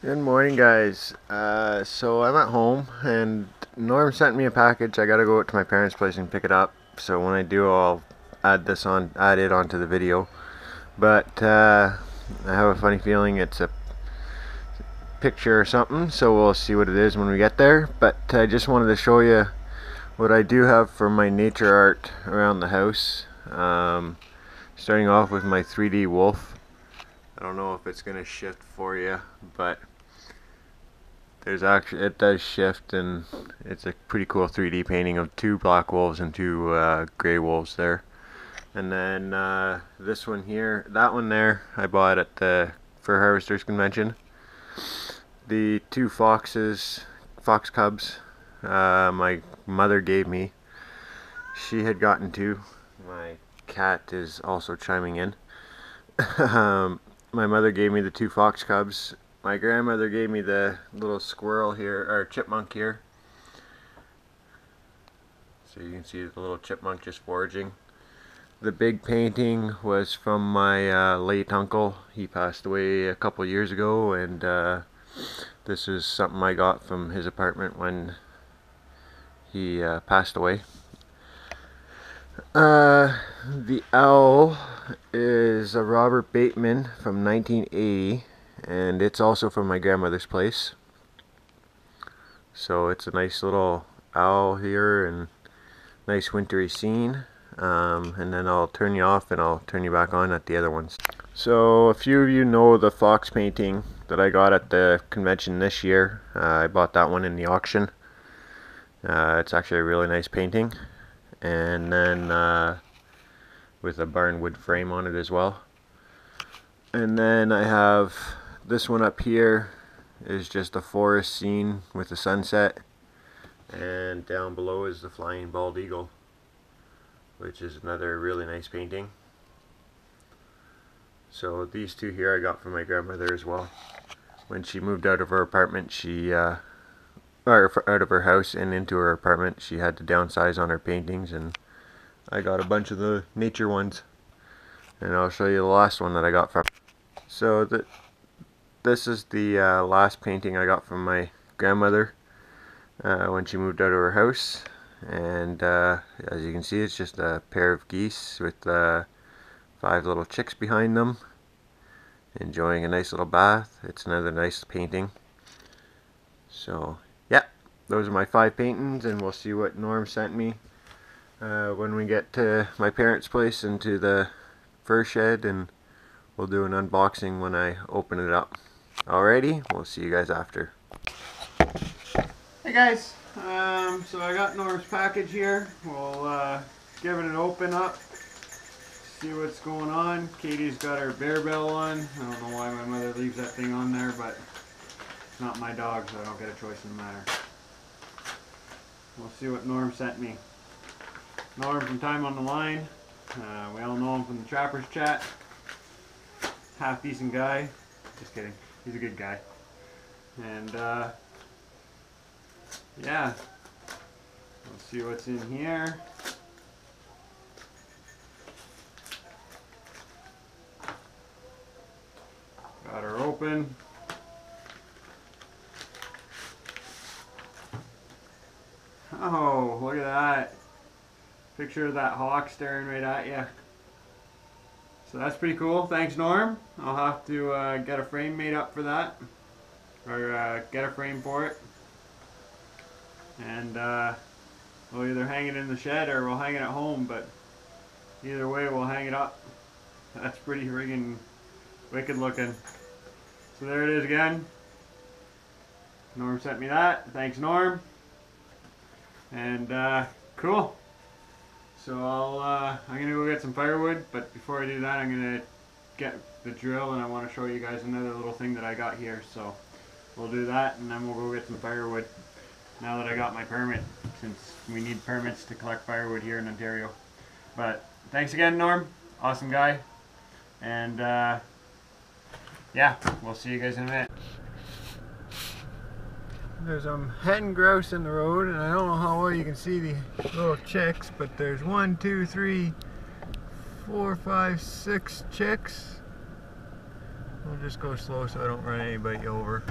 Good morning, guys. So I'm at home and Norm sent me a package. I gotta go out to my parents' place and pick it up. So when I do, I'll add it onto the video. But I have a funny feeling it's a picture or something. So we'll see what it is when we get there. But I just wanted to show you what I do have for my nature art around the house. Starting off with my 3D wolf. I don't know if it's gonna shift for you, but it does shift, and it's a pretty cool 3D painting of two black wolves and two gray wolves there. And then this one here, that one there, I bought at the Fur Harvesters Convention. The two fox cubs, my mother gave me. She had gotten two. My cat is also chiming in. My mother gave me the two fox cubs. My grandmother gave me the little squirrel here, or chipmunk here. So you can see the little chipmunk just foraging. The big painting was from my late uncle. He passed away a couple years ago, and this is something I got from his apartment when he passed away. The owl is a Robert Bateman from 1980, and it's also from my grandmother's place. So it's a nice little owl here and nice wintry scene. And then I'll turn you off and I'll turn you back on at the other ones. So a few of you know the fox painting that I got at the convention this year. I bought that one in the auction. It's actually a really nice painting. And then with a barnwood frame on it as well. And then I have this one up here is just a forest scene with the sunset, and down below is the flying bald eagle, which is another really nice painting. So these two here I got from my grandmother as well. When she moved out of her apartment, or out of her house and into her apartment, she had to downsize on her paintings, and I got a bunch of the nature ones. And I'll show you the last one that I got from. So this is the last painting I got from my grandmother when she moved out of her house. And as you can see, it's just a pair of geese with 5 little chicks behind them, enjoying a nice little bath. It's another nice painting. So yeah, those are my 5 paintings, and we'll see what Norm sent me when we get to my parents' place and to the fur shed, and we'll do an unboxing when I open it up. Alrighty, we'll see you guys after. Hey guys, so I got Norm's package here. We'll give it an open up, see what's going on. Katie's got her bear bell on. I don't know why my mother leaves that thing on there, but it's not my dog, so I don't get a choice in the matter. We'll see what Norm sent me. Norm from Time on the Line. We all know him from the Trappers Chat. Half decent guy. Just kidding. He's a good guy. And yeah. Let's see what's in here. Got her open. Oh, look at that. Picture of that hawk staring right at you. So that's pretty cool. Thanks, Norm. I'll have to get a frame made up for that. Or get a frame for it. And we'll either hang it in the shed or we'll hang it at home. But either way, we'll hang it up. That's pretty friggin' wicked looking. So there it is again. Norm sent me that. Thanks, Norm. And cool. So I'm gonna go get some firewood, but before I do that, I'm gonna get the drill, and I want to show you guys another little thing that I got here. So we'll do that, and then we'll go get some firewood. Now that I got my permit, since we need permits to collect firewood here in Ontario. But thanks again, Norm. Awesome guy. And yeah, we'll see you guys in a minute. There's some hen grouse in the road, and I don't know how well you can see the little chicks, but there's 1, 2, 3, 4, 5, 6 chicks. We'll just go slow so I don't run anybody over.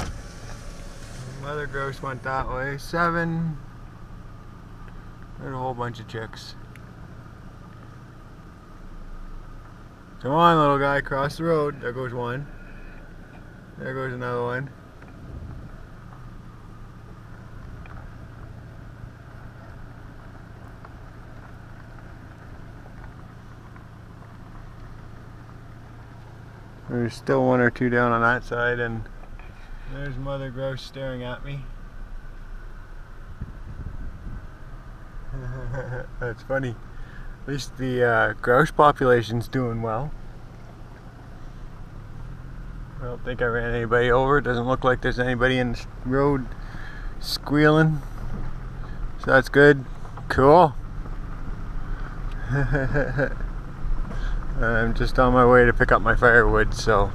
Mother grouse went that way. 7. There's a whole bunch of chicks. Come on, little guy, cross the road. There goes one. There goes another one. There's still 1 or 2 down on that side, and there's mother grouse staring at me. That's funny. At least the grouse population's doing well. I don't think I ran anybody over. It doesn't look like there's anybody in the road squealing. So that's good. Cool. I'm just on my way to pick up my firewood, so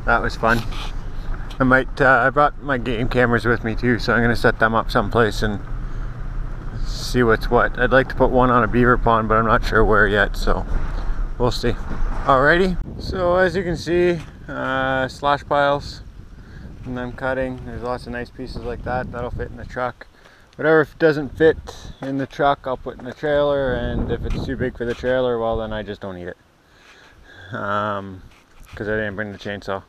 that was fun. I brought my game cameras with me too, so I'm going to set them up someplace and see what's what. I'd like to put one on a beaver pond, but I'm not sure where yet, so we'll see. Alrighty, so as you can see, slash piles, and I'm cutting. There's lots of nice pieces like that that'll fit in the truck. Whatever doesn't fit in the truck, I'll put in the trailer, and if it's too big for the trailer, well then I just don't eat it. Because I didn't bring the chainsaw.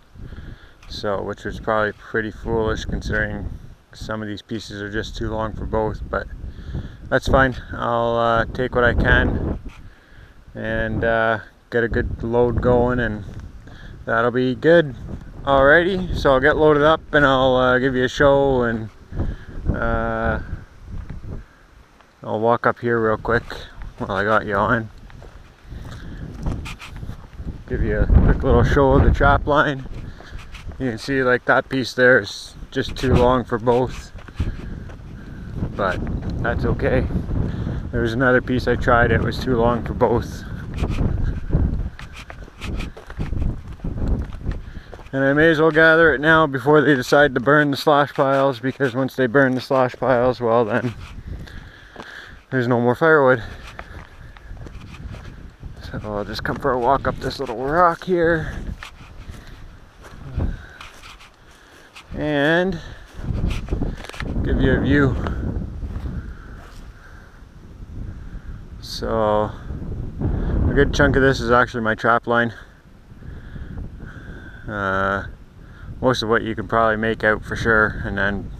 So, which was probably pretty foolish considering some of these pieces are just too long for both, but that's fine. I'll take what I can and get a good load going, and that'll be good. Alrighty, so I'll get loaded up and I'll give you a show, and I'll walk up here real quick while I got you on. Give you a quick little show of the trap line. You can see like that piece there is just too long for both, but that's okay. There was another piece I tried, it was too long for both. And I may as well gather it now before they decide to burn the slash piles, because once they burn the slash piles, well then there's no more firewood. So I'll just come for a walk up this little rock here and give you a view. So a good chunk of this is actually my trap line. Most of what you can probably make out for sure, and then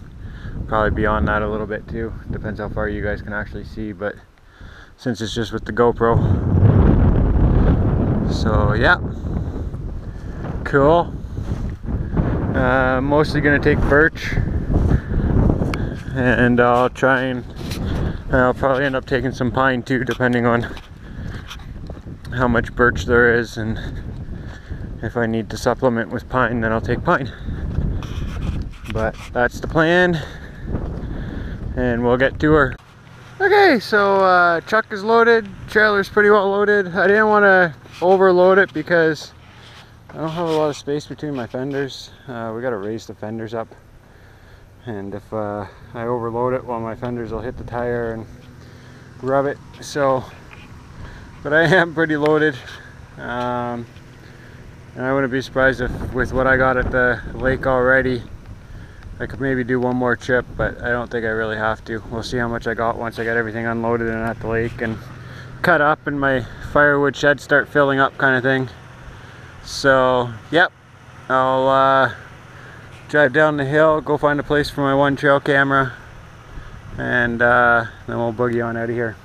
probably beyond that a little bit too. Depends how far you guys can actually see, but since it's just with the GoPro. So yeah, cool. Mostly gonna take birch, and I'll probably end up taking some pine too, depending on how much birch there is, and if I need to supplement with pine, then I'll take pine. But that's the plan, and we'll get to her. Okay, so truck is loaded, trailer's pretty well loaded. I didn't want to overload it because I don't have a lot of space between my fenders. We got to raise the fenders up, and if I overload it, well, my fenders will hit the tire and rub it. So, but I am pretty loaded. And I wouldn't be surprised if, with what I got at the lake already, I could maybe do one more trip, but I don't think I really have to. We'll see how much I got once I get everything unloaded and at the lake and cut up and my firewood shed start filling up, kind of thing. So, yep, I'll drive down the hill, go find a place for my one trail camera, and then we'll boogie on out of here.